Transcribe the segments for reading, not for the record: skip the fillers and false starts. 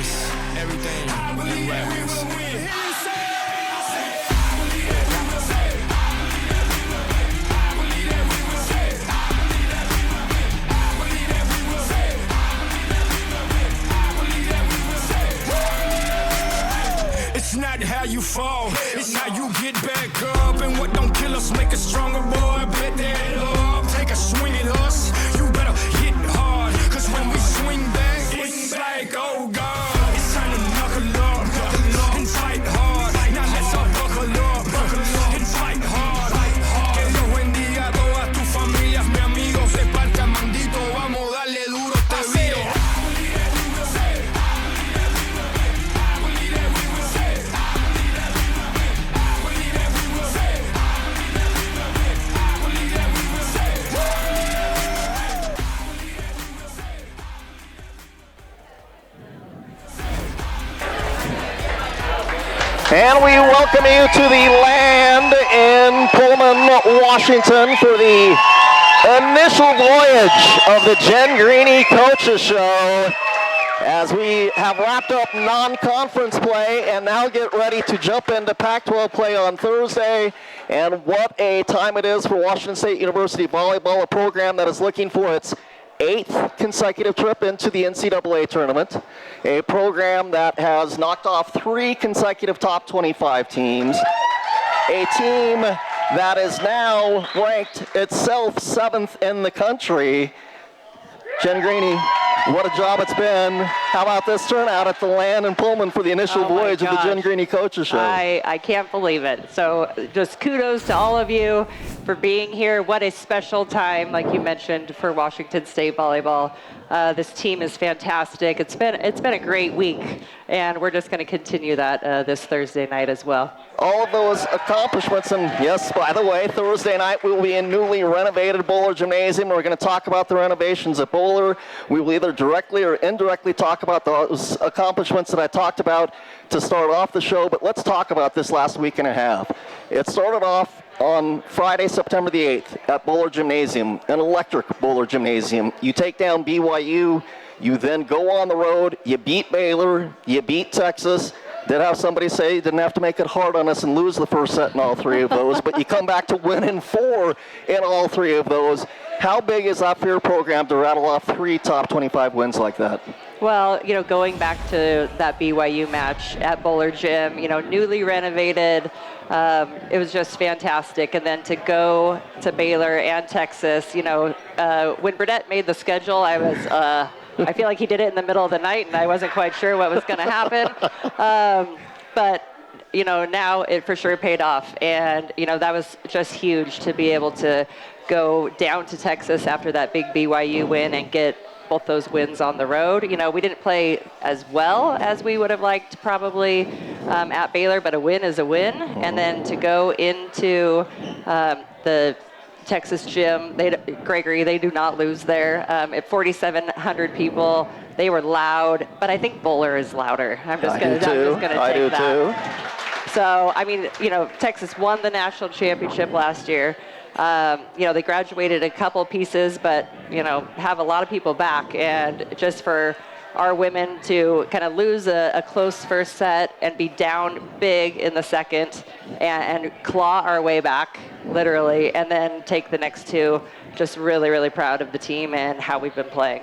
lyrics, everything, new rappers. It's not how you fall, it's how you get back up. And what don't kill us make us stronger, boy. Bet that up. Take a swing at us, you better hit hard. Cause when we swing back, it's like, oh God. It's time to knuckle up and fight hard. Now let's all buckle up and fight hard. Que Dios bendiga a todas tus familias, mi amigos. De parte a Mandito, vamos a darle duro este video. And we welcome you to the land in Pullman, Washington for the initial voyage of the Jen Greeny Coaches Show as we have wrapped up non-conference play and now get ready to jump into Pac-12 play on Thursday. And what a time it is for Washington State University Volleyball, a program that is looking for its 8th consecutive trip into the NCAA tournament, a program that has knocked off 3 consecutive top 25 teams, a team that is now ranked itself 7th in the country. Jen Greeny, what a job it's been. How about this turnout at the land in Pullman for the initial voyage of the Jen Greeny Coaches Show? I can't believe it. So just kudos to all of you for being here. What a special time, like you mentioned, for Washington State volleyball. This team is fantastic. It's been a great week, and we're just going to continue that this Thursday night as well. All of those accomplishments, and yes, by the way, Thursday night we will be in newly renovated Bowler Gymnasium. We're going to talk about the renovations at Bowler. We will either directly or indirectly talk about those accomplishments that I talked about to start off the show, but let's talk about this last week and a half. It started off on Friday, September the 8th at Bowler Gymnasium, an electric Bowler Gymnasium. You take down BYU, you then go on the road, you beat Baylor, you beat Texas. Did have somebody say you didn't have to make it hard on us and lose the first set in all 3 of those, but you come back to win in 4 in all 3 of those. How big is that for your program to rattle off 3 top 25 wins like that? Well, going back to that BYU match at Bowler Gym, newly renovated, it was just fantastic. And then to go to Baylor and Texas, when Burdett made the schedule, I feel like he did it in the middle of the night, and I wasn't quite sure what was going to happen. But now it for sure paid off. And, that was just huge to be able to go down to Texas after that big BYU win and get both those wins on the road. We didn't play as well as we would have liked probably at Baylor, but a win is a win. And then to go into the Texas gym, Gregory, they do not lose there. At 4,700 people, they were loud, but I think Bowler is louder. I'm just going to take that. I do too. So, Texas won the national championship last year. They graduated a couple pieces, but, have a lot of people back. And just for our women to kind of lose a close first set and be down big in the second and claw our way back, literally, and then take the next 2, just really, really proud of the team and how we've been playing.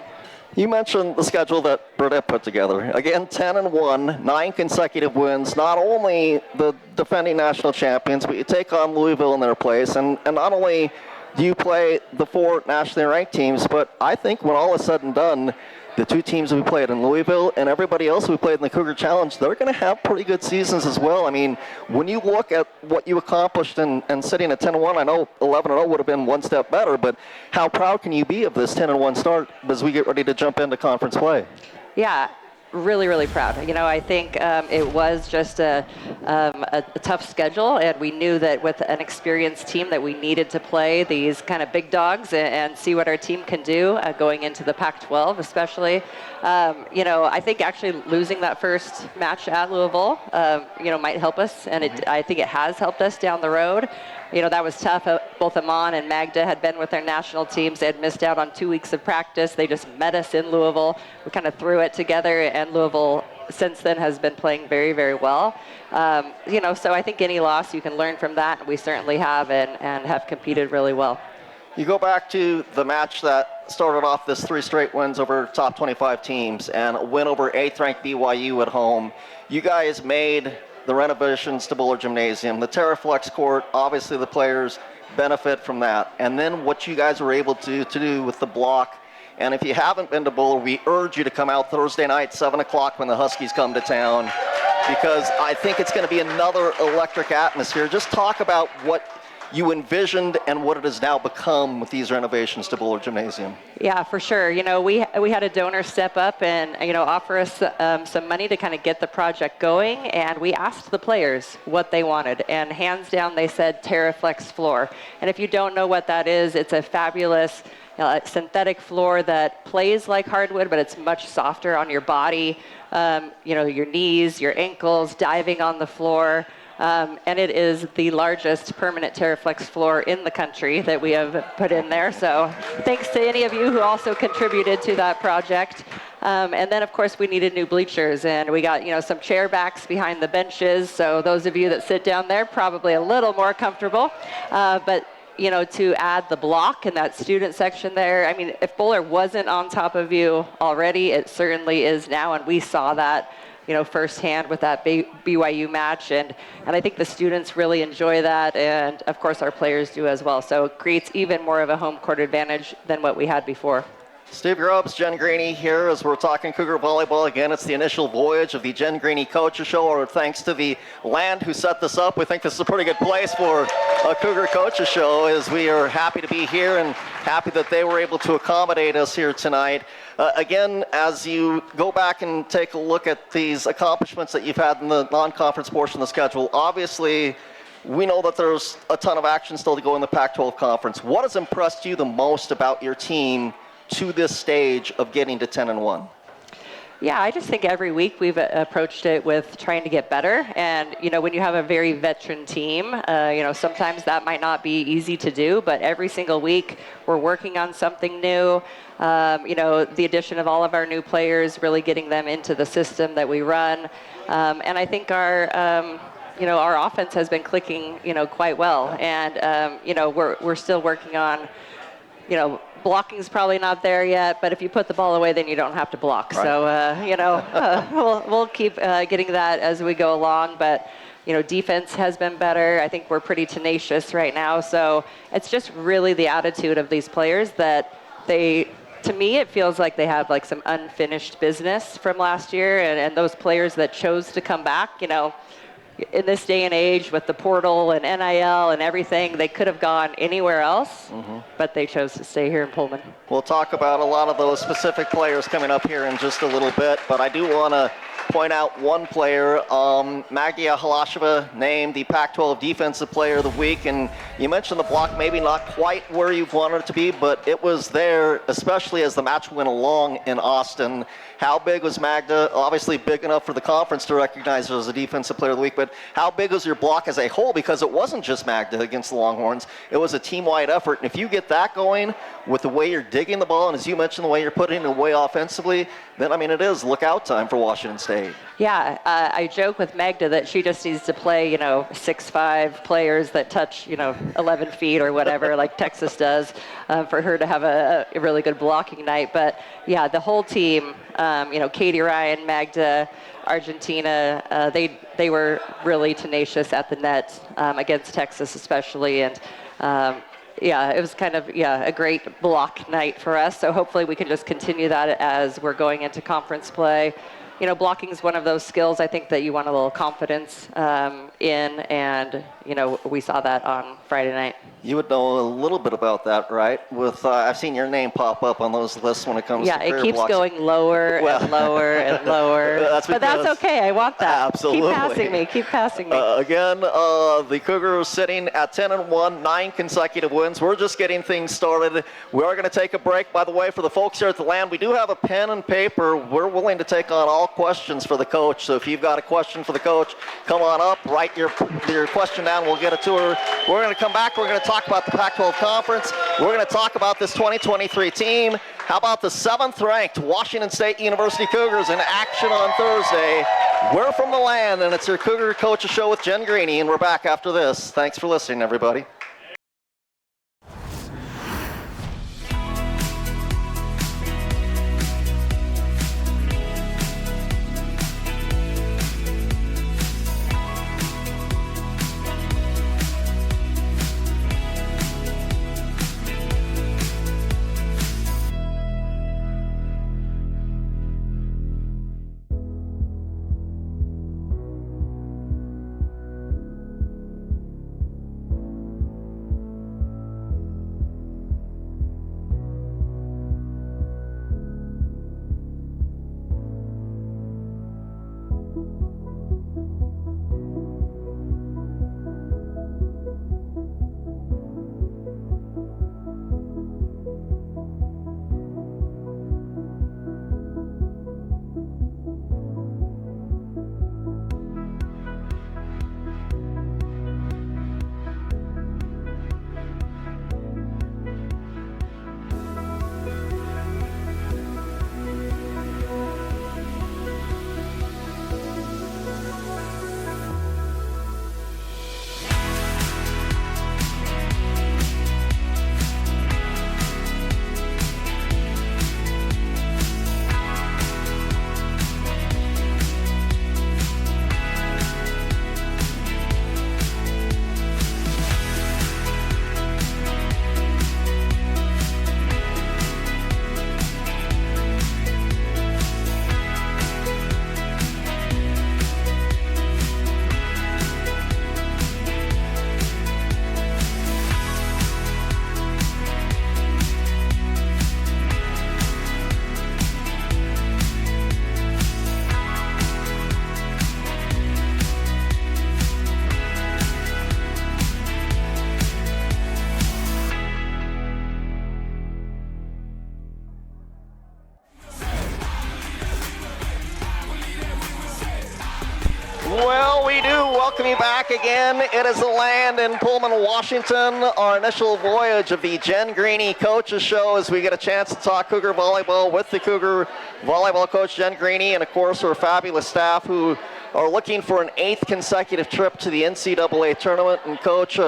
You mentioned the schedule that Burdett put together. Again, 10-1, 9 consecutive wins. Not only the defending national champions, but you take on Louisville in their place. And not only do you play the 4 nationally ranked teams, but I think when all is said and done, the 2 teams that we played in Louisville and everybody else we played in the Cougar Challenge, they're going to have pretty good seasons as well. When you look at what you accomplished and sitting at 10-1, I know 11-0 would have been one step better, but how proud can you be of this 10-1 start as we get ready to jump into conference play? Yeah, really, really proud. I think it was just a tough schedule, and we knew that with an experienced team that we needed to play these kind of big dogs and see what our team can do going into the Pac-12 especially. I think actually losing that first match at Louisville, might help us, and I think it has helped us down the road. that was tough. Both Amon and Magda had been with their national teams. They had missed out on 2 weeks of practice. They just met us in Louisville. We kind of threw it together, and Louisville since then has been playing very, very well. So I think any loss you can learn from that, and we certainly have, and have competed really well. You go back to the match that started off this 3 straight wins over top 25 teams and a win over 8th-ranked BYU at home. You guys made the renovations to Bullard Gymnasium, the TerraFlex court. Obviously the players benefit from that. And then what you guys were able to do with the block. And if you haven't been to Bullard, we urge you to come out Thursday night, 7 o'clock when the Huskies come to town, because I think it's going to be another electric atmosphere. Just talk about what you envisioned and what it has now become with these renovations to Bullard Gymnasium. Yeah, for sure. We had a donor step up and offer us some money to kind of get the project going, and we asked the players what they wanted, and hands down they said TerraFlex floor. And if you don't know what that is, it's a fabulous synthetic floor that plays like hardwood, but it's much softer on your body, your knees, your ankles, diving on the floor. And it is the largest permanent TerraFlex floor in the country that we have put in there. So thanks to any of you who also contributed to that project. And then, of course, we needed new bleachers, and we got, some chair backs behind the benches. So those of you that sit down there, probably a little more comfortable. But to add the block in that student section there, I mean, if Bullard wasn't on top of you already, it certainly is now, and we saw that firsthand with that BYU match, and I think the students really enjoy that, and of course our players do as well. So it creates even more of a home court advantage than what we had before. Steve Grubbs, Jen Greeny here as we're talking Cougar Volleyball. Again, it's the initial voyage of the Jen Greeny Coaches Show, or thanks to the land who set this up. We think this is a pretty good place for a Cougar Coaches Show, as we are happy to be here and happy that they were able to accommodate us here tonight. Again, as you go back and take a look at these accomplishments that you've had in the non-conference portion of the schedule, obviously we know that there's a ton of action still to go in the Pac-12 conference. What has impressed you the most about your team to this stage of getting to 10-1? Yeah, I just think every week we've approached it with trying to get better. And, when you have a very veteran team, sometimes that might not be easy to do, but every single week we're working on something new. The addition of all of our new players, really getting them into the system that we run. And I think our offense has been clicking, quite well. And, we're still working on, blocking's probably not there yet, but if you put the ball away, then you don't have to block. Right. So, we'll keep getting that as we go along. But, defense has been better. I think we're pretty tenacious right now. So it's just really the attitude of these players that to me, it feels like they have like some unfinished business from last year. And those players that chose to come back, in this day and age with the portal and NIL and everything, they could have gone anywhere else, but they chose to stay here in Pullman. We'll talk about a lot of those specific players coming up here in just a little bit, but I do want to point out one player, Magda Halasheva, named the Pac-12 Defensive Player of the Week, and you mentioned the block maybe not quite where you've wanted it to be, but it was there, especially as the match went along in Austin. How big was Magda? Obviously big enough for the conference to recognize her as a Defensive Player of the Week, but how big was your block as a whole? Because it wasn't just Magda against the Longhorns. It was a team-wide effort, and if you get that going with the way you're digging the ball, and as you mentioned, the way you're putting it away offensively, then, it is lookout time for Washington State. Yeah, I joke with Magda that she just needs to play, 6'5" players that touch, 11 feet or whatever, like Texas does, for her to have a really good blocking night. But, yeah, the whole team, Katie Ryan, Magda, Argentina, they were really tenacious at the net against Texas especially. And, it was kind of, a great block night for us. So hopefully we can just continue that as we're going into conference play. Blocking is one of those skills I think that you want a little confidence in, and, we saw that on Friday night. You would know a little bit about that, right? With I've seen your name pop up on those lists when it comes to career it keeps blocks. going lower and lower and lower. But that's okay. I want that. Absolutely. Keep passing me. Again, the Cougars sitting at 10-1, 9 consecutive wins. We're just getting things started. We are going to take a break. By the way, for the folks here at the land, we do have a pen and paper. We're willing to take on all questions for the coach. So if you've got a question for the coach, come on up, write your question down. We'll get it to her. We're going to come back. We're going to talk about the Pac-12 Conference. We're going to talk about this 2023 team. How about the 7th-ranked Washington State University Cougars in action on Thursday? We're from the land, and it's your Cougar Coaches Show with Jen Greeny, and we're back after this. Thanks for listening, everybody. Well, we do welcome you back again. It is the land in Pullman, Washington, our initial voyage of the Jen Greeny Coaches Show as we get a chance to talk Cougar Volleyball with the Cougar Volleyball Coach Jen Greeny and, of course, our fabulous staff who are looking for an 8th consecutive trip to the NCAA tournament. And, Coach,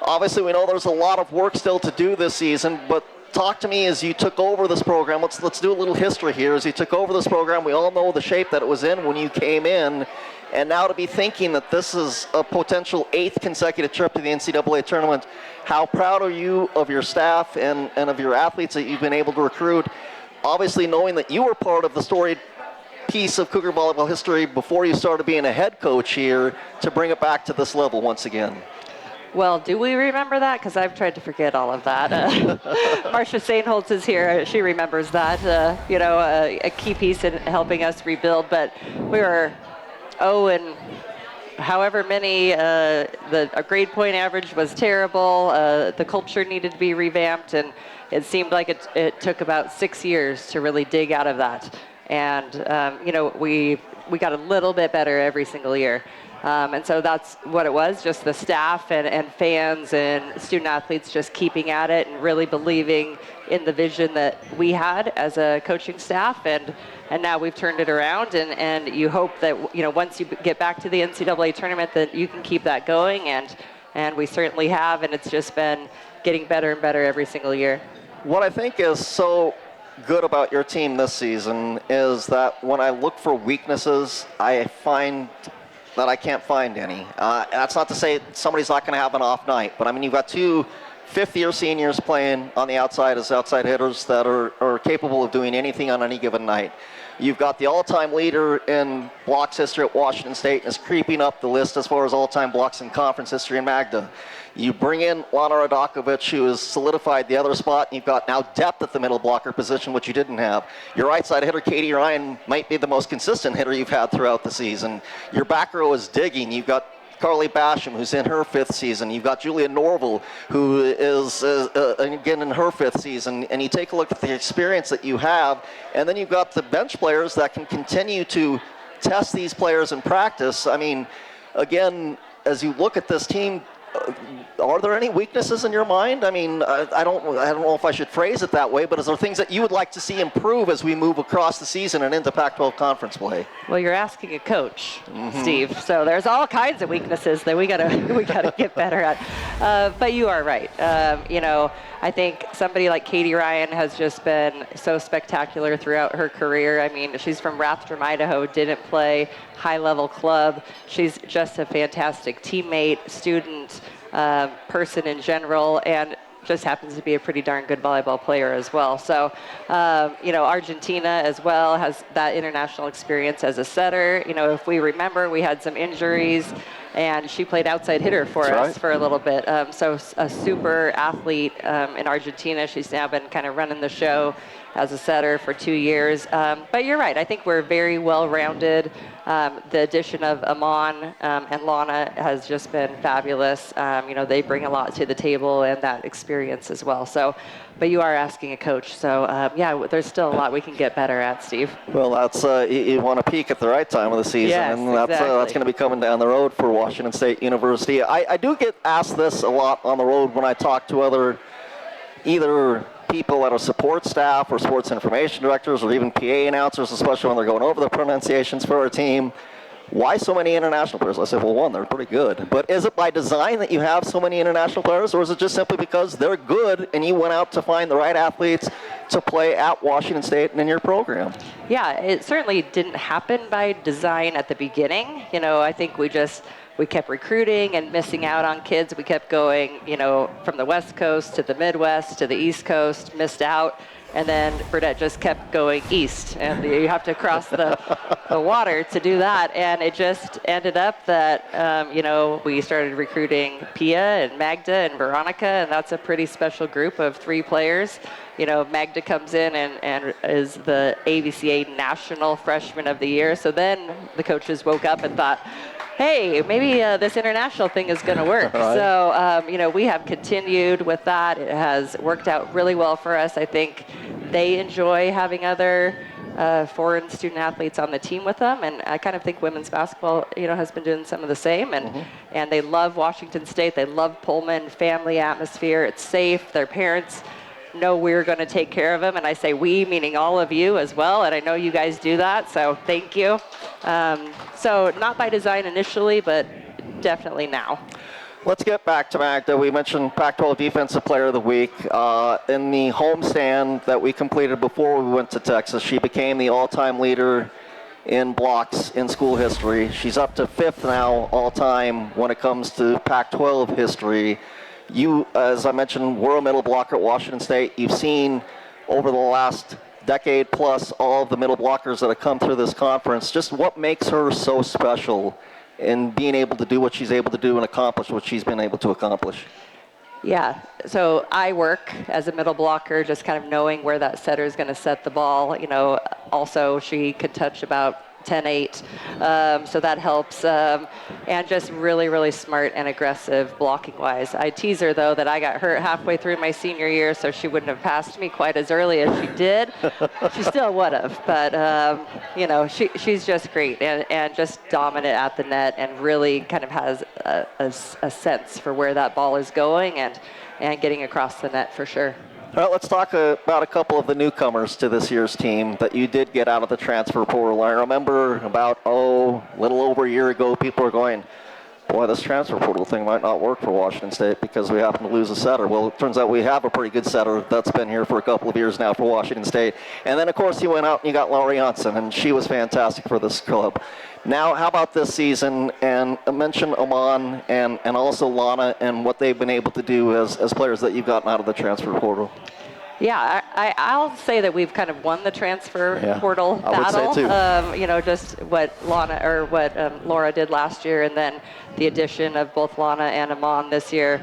obviously we know there's a lot of work still to do this season, but talk to me as you took over this program. Let's do a little history here. As you took over this program, we all know the shape that it was in when you came in. And now to be thinking that this is a potential 8th consecutive trip to the NCAA tournament, how proud are you of your staff and of your athletes that you've been able to recruit? Obviously knowing that you were part of the storied piece of Cougar volleyball history before you started being a head coach here to bring it back to this level once again. Well, do we remember that? Because I've tried to forget all of that. Marcia Sainholtz is here. She remembers that, a key piece in helping us rebuild. But we were and however many, a grade point average was terrible. The culture needed to be revamped, and it seemed like it took about 6 years to really dig out of that. And, we got a little bit better every single year. And so that's what it was, just the staff and fans and student athletes just keeping at it and really believing in the vision that we had as a coaching staff. And now we've turned it around, and you hope that, once you get back to the NCAA tournament that you can keep that going, and we certainly have, and it's just been getting better and better every single year. What I think is so good about your team this season is that when I look for weaknesses, I find that I can't find any. That's not to say somebody's not going to have an off night, but I mean, you've got 2 fifth-year seniors playing on the outside as outside hitters that are capable of doing anything on any given night. You've got the all-time leader in blocks history at Washington State, and is creeping up the list as far as all-time blocks in conference history in Magda. You bring in Lana Radakovic, who has solidified the other spot, and you've got now depth at the middle blocker position, which you didn't have. Your right side hitter, Katie Ryan, might be the most consistent hitter you've had throughout the season. Your back row is digging. You've got Carly Basham, who's in her 5th season. You've got Julia Norval, who is, again, in her 5th season. And you take a look at the experience that you have, and then you've got the bench players that can continue to test these players in practice. I mean, again, as you look at this team, are there any weaknesses in your mind? I mean, I don't know if I should phrase it that way, but is there things that you would like to see improve as we move across the season and into Pac-12 conference play? Well, you're asking a coach, Steve. So there's all kinds of weaknesses that we gotta get better at. But you are right. I think somebody like Katie Ryan has just been so spectacular throughout her career. I mean, she's from Rathdrum, Idaho, didn't play high-level club. She's just a fantastic teammate, student, person in general, and just happens to be a pretty darn good volleyball player as well. So, Argentina as well has that international experience as a setter. If we remember, we had some injuries, and she played outside hitter for us for a little bit. So a super athlete in Argentina. She's now been kind of running the show as a setter for 2 years. But you're right. I think we're very well-rounded. The addition of Amon and Lana has just been fabulous. They bring a lot to the table and that experience as well. So, but you are asking a coach. So, there's still a lot we can get better at, Steve. Well, that's you want to peak at the right time of the season, yes, and that's going to be coming down the road for Washington State University. I do get asked this a lot on the road when I talk to either people that are support staff or sports information directors or even PA announcers, especially when they're going over the pronunciations for our team. Why so many international players? I said, well, one, they're pretty good. But is it by design that you have so many international players, or is it just simply because they're good and you went out to find the right athletes to play at Washington State and in your program? Yeah, it certainly didn't happen by design at the beginning. I think we kept recruiting and missing out on kids. We kept going, from the West Coast to the Midwest to the East Coast, missed out. And then Burdette just kept going east. And you have to cross the water to do that. And it just ended up that, we started recruiting Pia and Magda and Veronica. And that's a pretty special group of 3 players. Magda comes in and is the AVCA National Freshman of the Year. So then the coaches woke up and thought, hey, maybe this international thing is going to work. Right. So, we have continued with that. It has worked out really well for us. I think they enjoy having other foreign student athletes on the team with them, and I kind of think women's basketball, has been doing some of the same, and they love Washington State. They love Pullman, family atmosphere. It's safe. Their parents know we're going to take care of them, and I say we, meaning all of you as well, and I know you guys do that, so thank you. So not by design initially, but definitely now. Let's get back to Magda. We mentioned Pac-12 Defensive Player of the Week. In the homestand that we completed before we went to Texas, she became the all-time leader in blocks in school history. She's up to 5th now all-time when it comes to Pac-12 history. You, as I mentioned, were a middle blocker at Washington State. You've seen over the last decade plus all of the middle blockers that have come through this conference. Just what makes her so special in being able to do what she's able to do and accomplish what she's been able to accomplish? Yeah, so I work as a middle blocker, just kind of knowing where that setter is going to set the ball. Also she could touch about 10-8, so that helps, and just really, really smart and aggressive blocking-wise. I tease her, though, that I got hurt halfway through my senior year, so she wouldn't have passed me quite as early as she did. She still would have, but, she's just great and just dominant at the net and really kind of has a sense for where that ball is going and getting across the net for sure. All right, let's talk about a couple of the newcomers to this year's team that you did get out of the transfer portal. I remember about, a little over a year ago, people were going, boy, this transfer portal thing might not work for Washington State because we happen to lose a setter. Well, it turns out we have a pretty good setter that's been here for a couple of years now for Washington State. And then, of course, you went out and you got Laurie Janssen, and she was fantastic for this club. Now, how about this season? And mention Amon and also Lana and what they've been able to do as players that you've gotten out of the transfer portal. Yeah, I'll say that we've kind of won the transfer portal I would battle. say too. You know, just what Laura did last year, and then the addition of both Lana and Amon this year.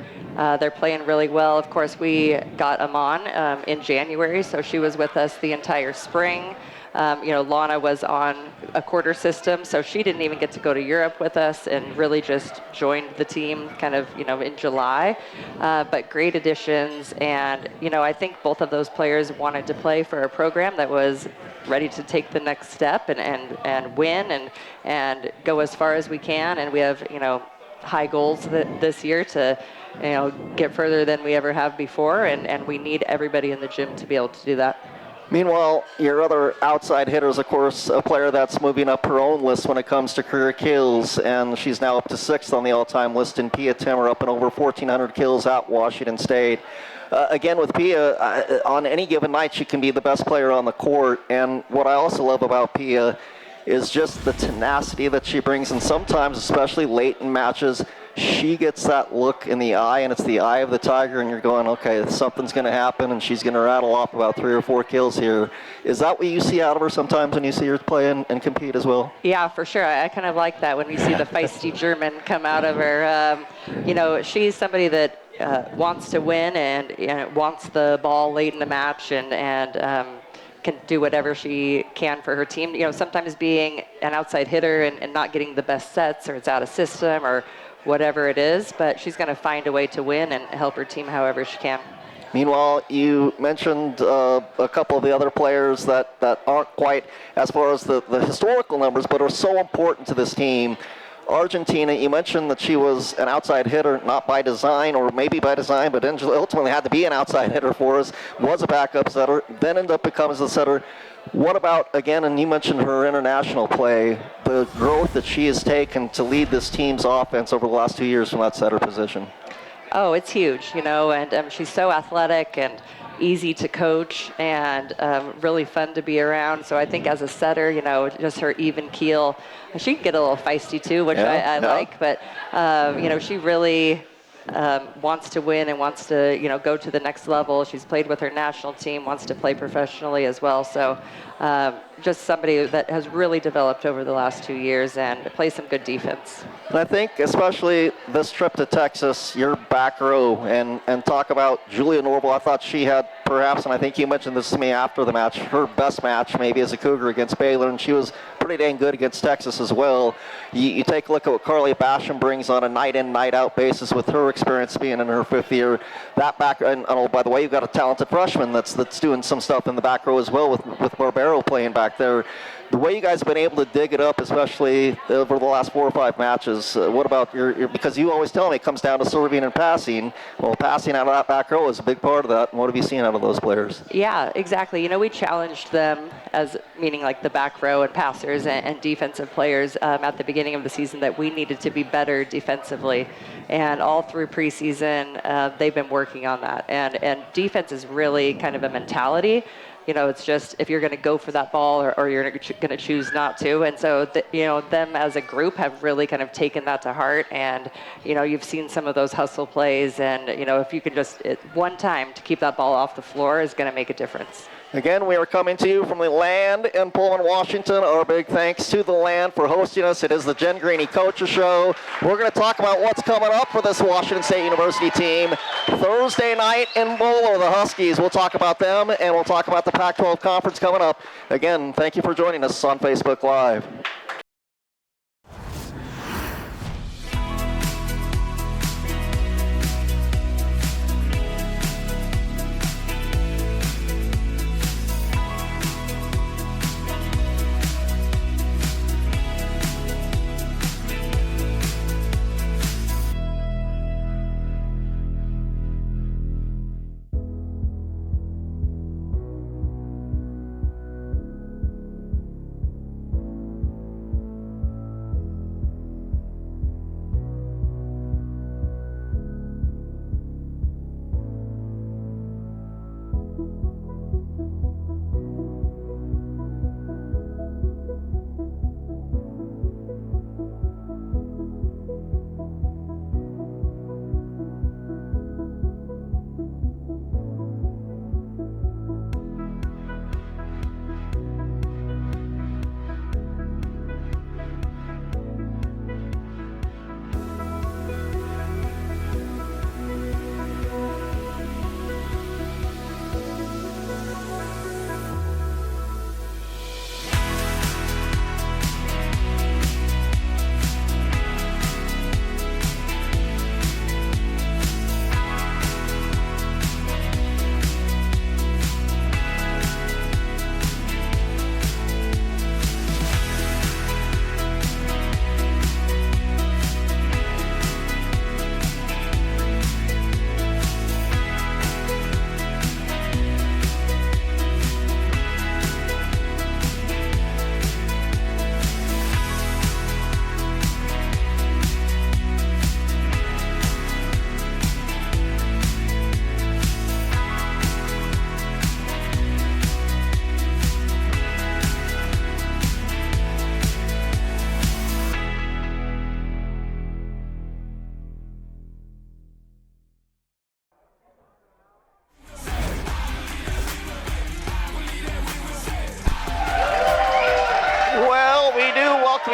They're playing really well. Of course, we got Amon in January, so she was with us the entire spring. You know, Lana was on a quarter system, so she didn't even get to go to Europe with us and really just joined the team kind of, you know, in July. But great additions, and, you know, I think both of those players wanted to play for a program that was ready to take the next step and win and go as far as we can. And we have, you know, high goals this year to, you know, get further than we ever have before, and we need everybody in the gym to be able to do that. Meanwhile, your other outside hitter is, of course, a player that's moving up her own list when it comes to career kills, and she's now up to 6th on the all-time list in Pia Timmer, up in over 1,400 kills at Washington State. Again, with Pia, on any given night, she can be the best player on the court, and what I also love about Pia is just the tenacity that she brings, and sometimes, especially late in matches, she gets that look in the eye, and it's the eye of the tiger, and you're going, okay, something's going to happen, and she's going to rattle off about 3 or 4 kills here. Is that what you see out of her sometimes when you see her play and compete as well? Yeah, for sure. I kind of like that when we see the feisty German come out of her. You know, she's somebody that wants to win and wants the ball late in the match and can do whatever she can for her team. You know, sometimes being an outside hitter and not getting the best sets, or it's out of system, or whatever it is, but she's going to find a way to win and help her team however she can. Meanwhile, you mentioned a couple of the other players that aren't quite as far as the historical numbers, but are so important to this team. Argentina, you mentioned that she was an outside hitter, not by design, or maybe by design, but ultimately had to be an outside hitter for us, was a backup setter, then ended up becoming a setter. What about, again, and you mentioned her international play, the growth that she has taken to lead this team's offense over the last 2 years from that setter position? Oh, it's huge, you know, and she's so athletic and easy to coach and really fun to be around. So I think as a setter, you know, just her even keel, she can get a little feisty too, which I like, but, you know, she really wants to win and wants to, you know, go to the next level. She's played with her national team, wants to play professionally as well. So just somebody that has really developed over the last 2 years and plays some good defense. And I think especially this trip to Texas, your back row, and talk about Julia Norval. I thought she had perhaps, and I think you mentioned this to me after the match, her best match maybe as a Cougar against Baylor, and she was pretty dang good against Texas as well. You take a look at what Carly Basham brings on a night-in, night-out basis with her experience being in her 5th year. That back, and oh, by the way, you've got a talented freshman that's doing some stuff in the back row as well with Barbero playing back there. The way you guys have been able to dig it up, especially over the last 4 or 5 matches, what about your, because you always tell me it comes down to serving and passing. Well, passing out of that back row is a big part of that. And what have you seen out of those players? Yeah, exactly. You know, we challenged them as meaning like the back row and passers and defensive players at the beginning of the season that we needed to be better defensively. And all through preseason, they've been working on that. And defense is really kind of a mentality. You know, it's just if you're going to go for that ball or you're going to choose not to. And so, you know, them as a group have really kind of taken that to heart. And, you know, you've seen some of those hustle plays. And, you know, if you can just one time to keep that ball off the floor is going to make a difference. Again, we are coming to you from the Land in Pullman, Washington. Our big thanks to the Land for hosting us. It is the Jen Greeny Coaches Show. We're going to talk about what's coming up for this Washington State University team. Thursday night in Bolo, the Huskies. We'll talk about them, and we'll talk about the Pac-12 Conference coming up. Again, thank you for joining us on Facebook Live.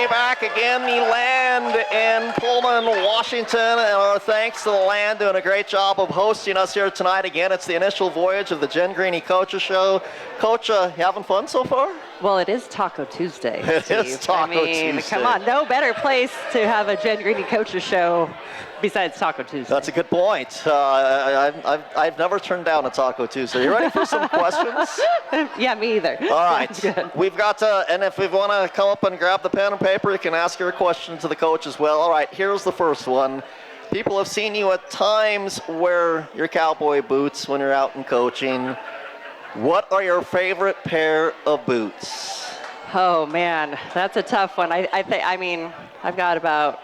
Greeny back again, the Land in Pullman, Washington, and our thanks to the Land doing a great job of hosting us here tonight. Again, it's the initial voyage of the Jen Greeny Coaches Show. Coach, you having fun so far? Well, it is Taco Tuesday. It is Taco Tuesday. Come on, no better place to have a Jen Greeny Coaches Show besides Taco Tuesday. That's a good point. I've never turned down a Taco Tuesday. You ready for some questions? Yeah, me either. All right. We've got to, and if we want to come up and grab the pen and paper, you can ask your question to the coach as well. All right, here's the first one. People have seen you at times wear your cowboy boots when you're out and coaching. What are your favorite pair of boots? Oh, man, that's a tough one. I've got about,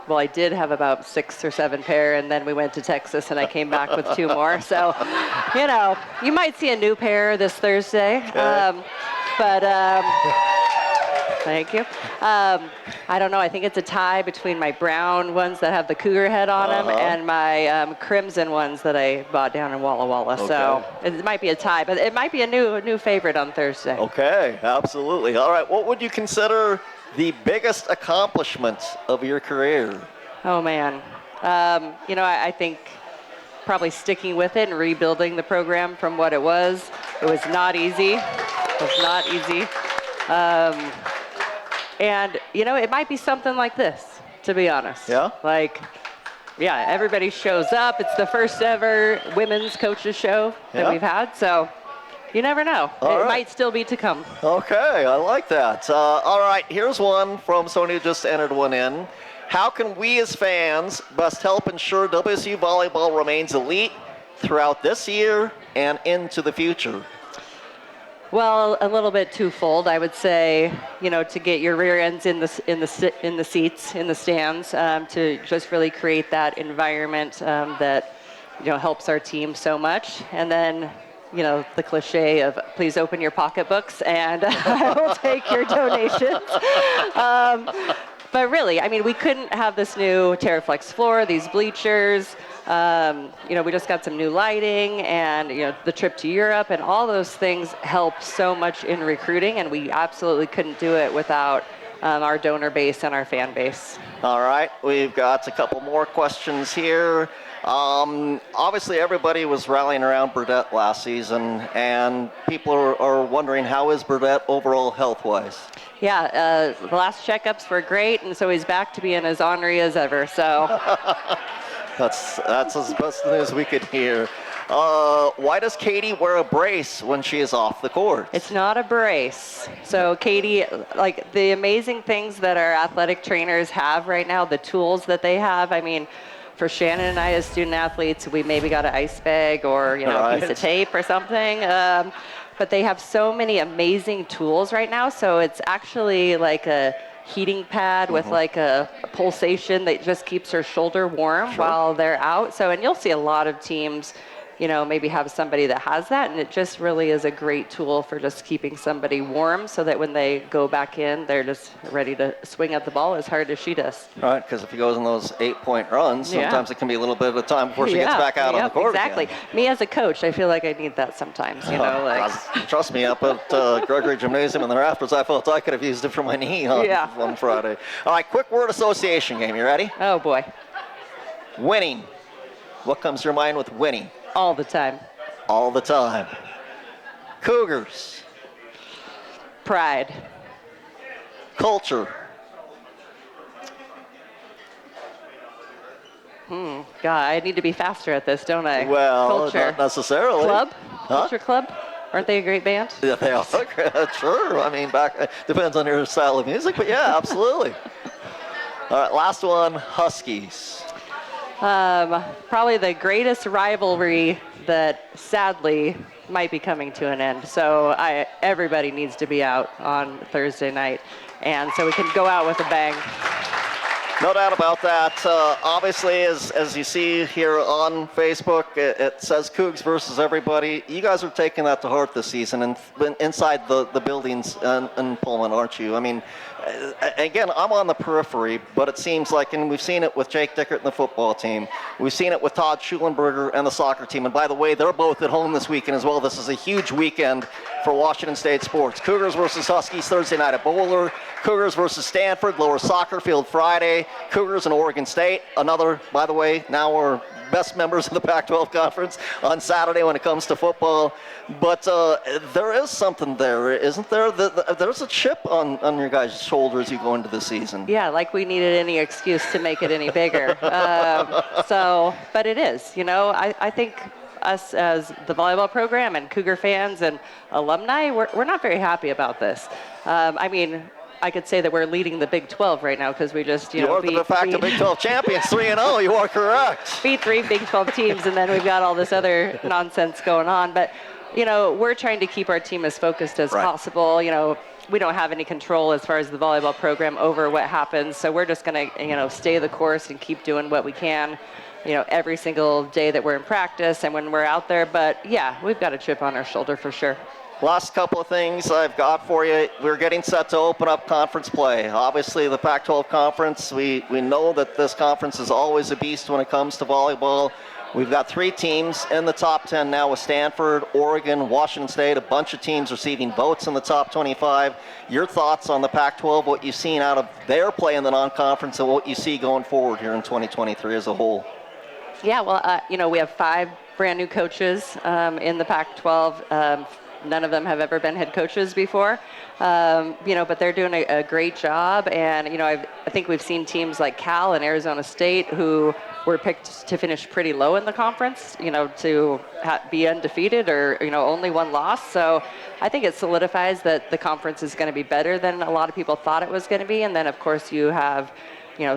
well, I did have about 6 or 7 pair, and then we went to Texas, and I came back with 2 more. So, you might see a new pair this Thursday. Okay. Thank you. I don't know. I think it's a tie between my brown ones that have the cougar head on them and my crimson ones that I bought down in Walla Walla. Okay. So it might be a tie, but it might be a new favorite on Thursday. Okay, absolutely. All right. What would you consider the biggest accomplishment of your career? Oh, man. I think probably sticking with it and rebuilding the program from what it was. It was not easy. And, it might be something like this, to be honest. Yeah? Everybody shows up. It's the first ever women's coaches show that we've had, so you never know. It might still be to come. Okay, I like that. All right, here's one from someone who just entered one in. How can we as fans best help ensure WSU volleyball remains elite throughout this year and into the future? Well, a little bit twofold. I would say, to get your rear ends in the seats, in the stands, to just really create that environment that, helps our team so much. And then, the cliche of please open your pocketbooks and I will take your donations. But really, we couldn't have this new Terraflex floor, these bleachers. We just got some new lighting and, the trip to Europe and all those things help so much in recruiting, and we absolutely couldn't do it without our donor base and our fan base. All right, we've got a couple more questions here. Obviously, everybody was rallying around Burdette last season, and people are wondering, how is Burdette overall health-wise? Yeah, the last checkups were great, and so he's back to being as ornery as ever, so... That's as best news we could hear. Why does Katie wear a brace when she is off the court? It's not a brace. So Katie, the amazing things that our athletic trainers have right now, the tools that they have, for Shannon and I as student athletes, we maybe got an ice bag or, a piece of tape or something. But they have so many amazing tools right now. So it's actually like a heating pad with a pulsation that just keeps her shoulder warm while they're out. So, and you'll see a lot of teams, maybe have somebody that has that, and it just really is a great tool for just keeping somebody warm so that when they go back in, they're just ready to swing at the ball as hard as she does. Right, because if he goes on those 8-point runs, sometimes it can be a little bit of a time before she gets back out on the court. Exactly. Again. Me as a coach, I feel like I need that sometimes, Trust me, up at Gregory Gymnasium in the rafters, I felt I could have used it for my knee on Friday. All right, quick word association game. You ready? Oh, boy. Winning. What comes to your mind with winning? All the time. All the time. Cougars. Pride. Culture. God, I need to be faster at this, don't I? Well, Culture. not necessarily. Club? Culture Club? Aren't they a great band? Yeah, they are. Sure. Depends on your style of music, but yeah, absolutely. All right, last one, Huskies. Probably the greatest rivalry that sadly might be coming to an end. So everybody needs to be out on Thursday night, and so we can go out with a bang. No doubt about that. Obviously, as you see here on Facebook, it says Cougs versus everybody. You guys are taking that to heart this season and inside the buildings in Pullman, aren't you? Again, I'm on the periphery, but it seems like, and we've seen it with Jake Dickert and the football team. We've seen it with Todd Schulenberger and the soccer team. And by the way, they're both at home this weekend as well. This is a huge weekend for Washington State sports. Cougars versus Huskies Thursday night at Bowler. Cougars versus Stanford, Lower Soccer Field Friday. Cougars and Oregon State. Another, by the way, now we're best members of the Pac-12 Conference on Saturday when it comes to football. But there is something there, isn't there? There's a chip on your guys' shoulder as you go into the season. Yeah, like we needed any excuse to make it any bigger. But it is, I think us as the volleyball program and Cougar fans and alumni, we're not very happy about this. I could say that we're leading the Big 12 right now because we just, you are the de facto Big 12 champions, 3-0. You are correct. Beat 3 Big 12 teams, and then we've got all this other nonsense going on. But, we're trying to keep our team as focused as possible. We don't have any control as far as the volleyball program over what happens. So we're just going to, stay the course and keep doing what we can, every single day that we're in practice and when we're out there. But, yeah, we've got a chip on our shoulder for sure. Last couple of things I've got for you. We're getting set to open up conference play. Obviously, the Pac-12 Conference, we know that this conference is always a beast when it comes to volleyball. We've got 3 teams in the top 10 now with Stanford, Oregon, Washington State, a bunch of teams receiving votes in the top 25. Your thoughts on the Pac-12, what you've seen out of their play in the non-conference and what you see going forward here in 2023 as a whole? Yeah, well, we have 5 brand new coaches in the Pac-12. None of them have ever been head coaches before, but they're doing a great job. And, I think we've seen teams like Cal and Arizona State who were picked to finish pretty low in the conference, to be undefeated or, only 1 loss. So I think it solidifies that the conference is going to be better than a lot of people thought it was going to be. And then, of course, you have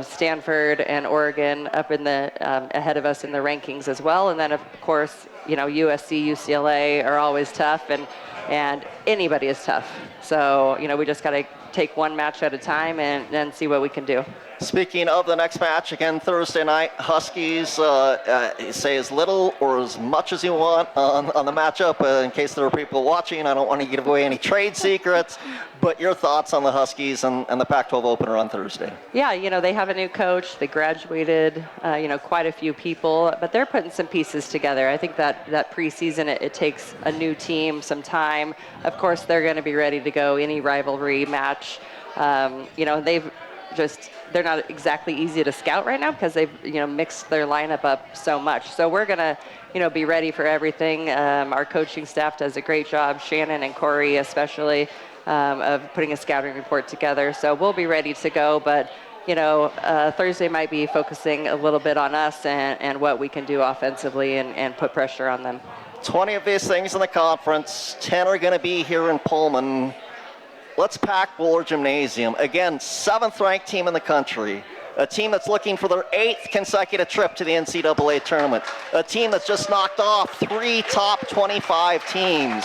Stanford and Oregon up in the ahead of us in the rankings as well. And then, of course, USC, UCLA are always tough, and anybody is tough. So, we just got to take one match at a time and see what we can do. Speaking of the next match, again, Thursday night, Huskies, say as little or as much as you want on the matchup. In case there are people watching, I don't want to give away any trade secrets, but your thoughts on the Huskies and the Pac-12 opener on Thursday? Yeah, they have a new coach. They graduated, quite a few people, but they're putting some pieces together. I think that preseason, it takes a new team some time. Of course, they're going to be ready to go any rivalry match. They're not exactly easy to scout right now because they've, mixed their lineup up so much. So we're going to, be ready for everything. Our coaching staff does a great job, Shannon and Corey especially, of putting a scouting report together. So we'll be ready to go. But, Thursday might be focusing a little bit on us and what we can do offensively and put pressure on them. 20 of these things in the conference, 10 are going to be here in Pullman. Let's pack Buller Gymnasium. Again, 7th-ranked team in the country. A team that's looking for their 8th consecutive trip to the NCAA tournament. A team that's just knocked off 3 top 25 teams.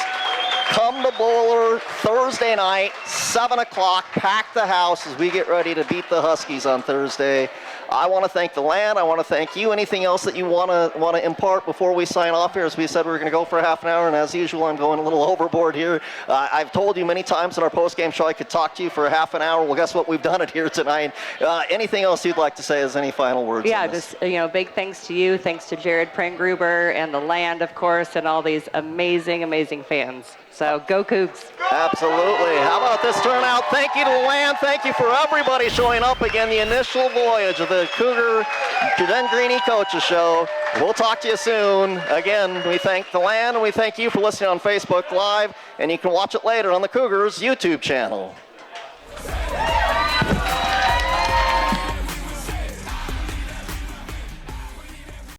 Come to Buller Thursday night, 7 o'clock. Pack the house as we get ready to beat the Huskies on Thursday. I want to thank the land. I want to thank you. Anything else that you want to impart before we sign off here? As we said, we're going to go for half an hour, and as usual, I'm going a little overboard here. I've told you many times in our post-game show I could talk to you for half an hour. Well, guess what? We've done it here tonight. Anything else you'd like to say as any final words? Yeah, just, big thanks to you. Thanks to Jared Prangruber and the land, of course, and all these amazing, amazing fans. So go Cougs. Absolutely. How about this turnout? Thank you to the land. Thank you for everybody showing up. Again, the initial voyage of the Cougar Jen Greeny Coaches Show. We'll talk to you soon. Again, we thank the land and we thank you for listening on Facebook Live, and you can watch it later on the Cougars YouTube channel.